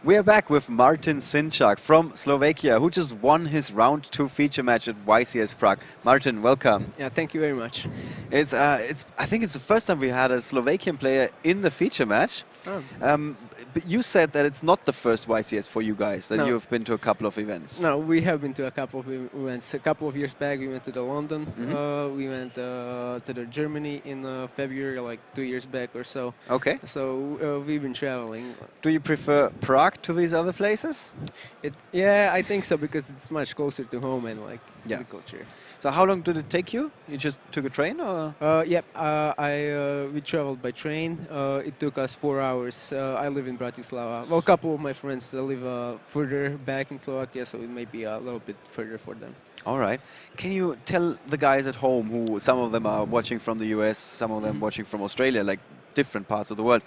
We are back with Martin Sincak from Slovakia, who just won his round 2 feature match at YCS Prague. Martin, welcome. Yeah, thank you very much. I think it's the first time we had a Slovakian player in the feature match. Oh. But you said that it's not the first YCS for you guys, that No. you've been to a couple of events. No, we have been to a couple of events. A couple of years back, we went to the London. We went to the Germany in February, like 2 years back or so. Okay. So we've been traveling. Do you prefer Prague to these other places? Yeah, I think so because it's much closer to home and like the culture. So how long did it take you? You just took a train, or? Yep, we traveled by train. It took us 4 hours. I live in Bratislava. Well, a couple of my friends live further back in Slovakia, so it may be a little bit further for them. All right. Can you tell the guys at home, who some of them are watching from the US, some of them watching from Australia, like different parts of the world,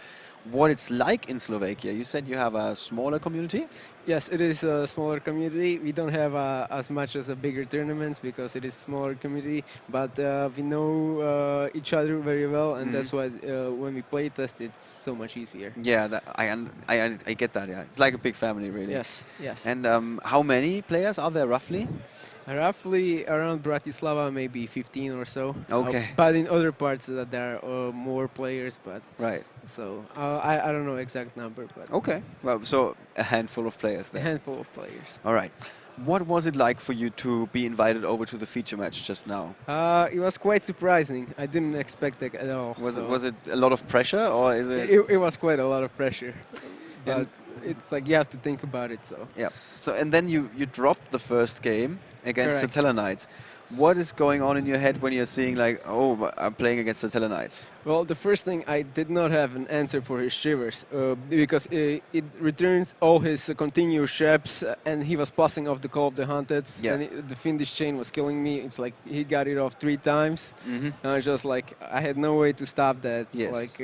what it's like in Slovakia? You said you have a smaller community? Yes, it is a smaller community. We don't have as much as a bigger tournaments because it is a smaller community, but we know each other very well, and that's why when we play test, it's so much easier. Yeah, I get that, yeah. It's like a big family, really. Yes, yes. And how many players are there, roughly? Roughly around Bratislava, maybe 15 or so. Okay. But in other parts there are more players, but right. So I don't know exact number, but okay. Well, so a handful of players there. A handful of players. All right. What was it like for you to be invited over to the feature match just now? It was quite surprising. I didn't expect it at all. Was it a lot of pressure, or is it? It was quite a lot of pressure, but it's like you have to think about it. So yeah. So and then you dropped the first game against the Satella Knights. What is going on in your head when you're seeing like, oh, I'm playing against the Satella Knights? Well, the first thing, I did not have an answer for his shivers because it returns all his continuous traps, and he was passing off the Call of the Hunted, and the Finnish chain was killing me. It's like he got it off 3 times, and I was just like, I had no way to stop that. Yes. Like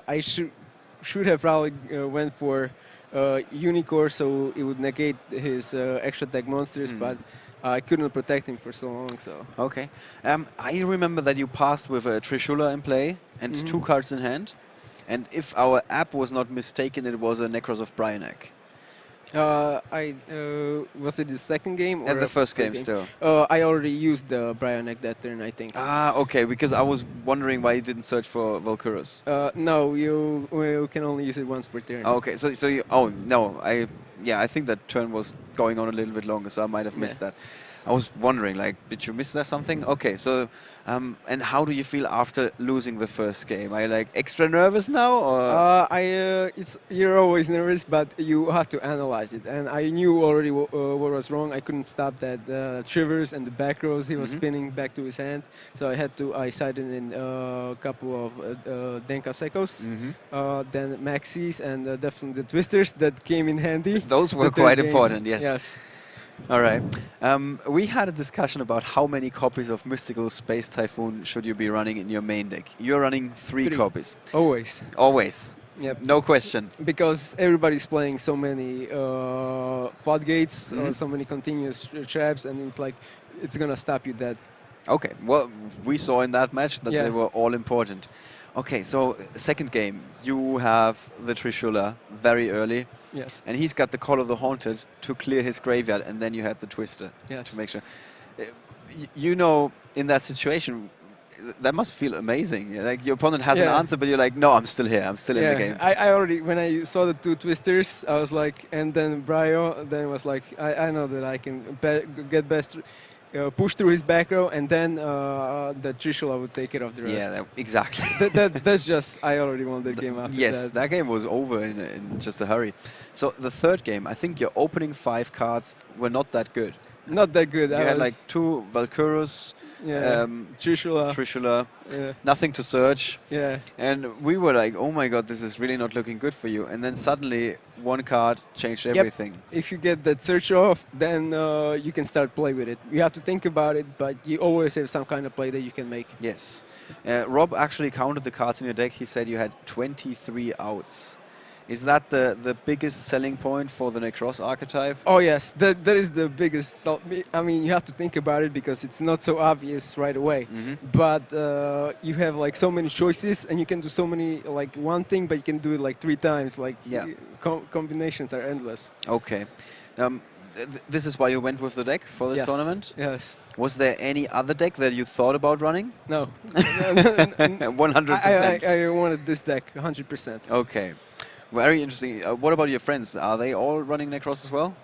I should have probably went for Unicorn, so it would negate his extra attack monsters, but I couldn't protect him for so long. So okay, I remember that you passed with a Trishula in play and 2 cards in hand, and if our app was not mistaken, it was a Necros of Bryanek. Was it the second game? Or the first game still. I already used the Bryanek that turn, I think. Ah, okay, because I was wondering why you didn't search for Valkyrus. No, you can only use it once per turn. Okay, so you, oh no, I think that turn was going on a little bit longer, so I might have missed that. I was wondering, like, did you miss that something? Okay, so, and how do you feel after losing the first game? Are you like extra nervous now, or? You're always nervous, but you have to analyze it. And I knew already what was wrong. I couldn't stop that Trivers and the back rows. He was spinning back to his hand, so I sided in a couple of Denka Sekos, then Maxis, and definitely the Twisters that came in handy. Those were quite important, yes. Yes. All right. We had a discussion about how many copies of Mystical Space Typhoon should you be running in your main deck. You're running 3 copies. Always. Always. Yep. No question. Because everybody's playing so many floodgates, so many continuous traps, and it's like, it's going to stop you dead. Okay. Well, we saw in that match that they were all important. Okay, so second game, you have the Trishula very early. Yes. And he's got the Call of the Haunted to clear his graveyard, and then you had the Twister to make sure. You know, in that situation, that must feel amazing. Like your opponent has an answer, but you're like, no, I'm still here. I'm still in the game. I already, when I saw the 2 Twisters, I was like, and then Brio, then it was like, I know that I can get best. Push through his back row, and then the Trishula would take care of the rest. Yeah, exactly. That's just, I already won the game after that. Yes, that game was over in just a hurry. So the third game, I think your opening 5 cards were not that good. Not that good. You had like 2 Valkyrus, Trishula, nothing to search. Yeah. And we were like, oh my god, this is really not looking good for you. And then suddenly 1 card changed everything. If you get that search off, then you can start play with it. You have to think about it, but you always have some kind of play that you can make. Yes. Rob actually counted the cards in your deck. He said you had 23 outs. Is that the biggest selling point for the Necross archetype? Oh yes, that is the biggest. I mean, you have to think about it because it's not so obvious right away. But you have like so many choices, and you can do so many like one thing, but you can do it like 3 times. Like combinations are endless. Okay. This is why you went with the deck for this tournament? Yes. Was there any other deck that you thought about running? No. 100%. I wanted this deck 100%. Okay. Very interesting. What about your friends? Are they all running Necross as well?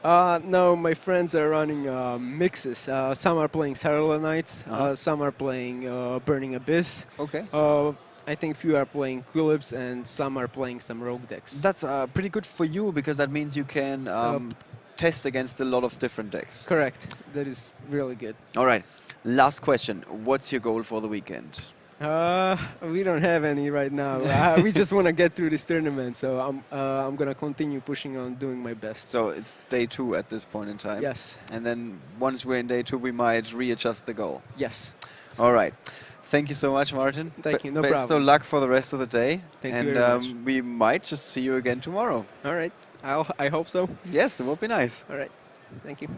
No, my friends are running mixes. Some are playing Sarala Knights, some are playing Burning Abyss. Okay. I think few are playing Quillips, and some are playing some rogue decks. That's pretty good for you, because that means you can test against a lot of different decks. Correct. That is really good. All right. Last question. What's your goal for the weekend? We don't have any right now. We just want to get through this tournament, so I'm gonna continue pushing on, doing my best. So it's day 2 at this point in time. Yes. And then once we're in day 2, we might readjust the goal. Yes. All right. Thank you so much, Martin. Thank you. No Best problem. of luck for the rest of the day. Thank you very much. We might just see you again tomorrow. All right. I hope so. Yes, it would be nice. All right. Thank you.